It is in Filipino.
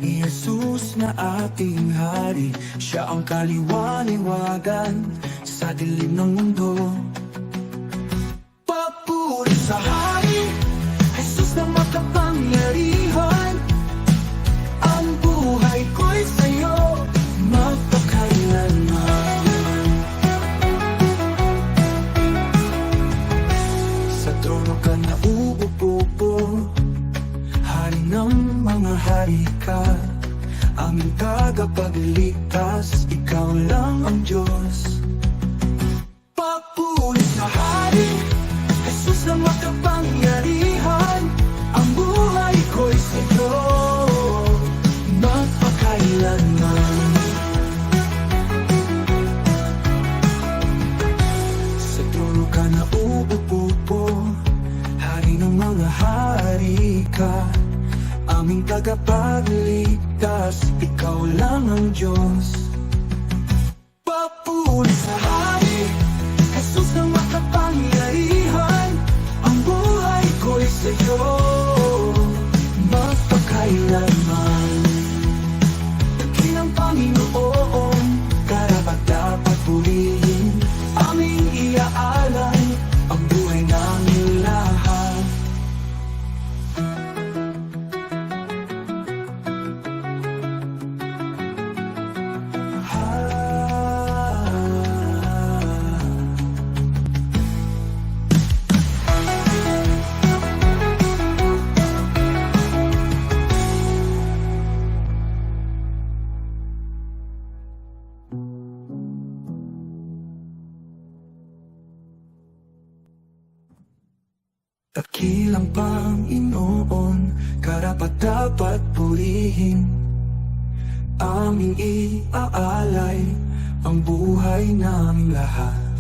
ni Jesus na ating hari. Siya ang kaliwaliwagan sa dilim ng mundo. Papuri sa hari, Jesus na makapangyarihan. Ang buhay ko'y sa'yo magpakailanman. Sa trono ka na uupo, hari ng mga hari ka, aming tagapagligtas, ikaw lang ang Diyos. Papuri sa hari, Jesus na makapangyarihan. Ang buhay ko'y sa'yo magpakailanman. Sa trono ka na uupo, hari ng mga hari ka, aming tagapagligtas, ikaw lang ang Diyos. Papuri sa hari, Jesus na makapangyarihan. Ang buhay ko'y sa'yo magpakailanman. Dakilang Panginoon, karapat-dapat purihin, aming iaalay ang buhay namin lahat. Dakilang Panginoon, karapat-dapat purihin, aming iaalay ang buhay naming lahat.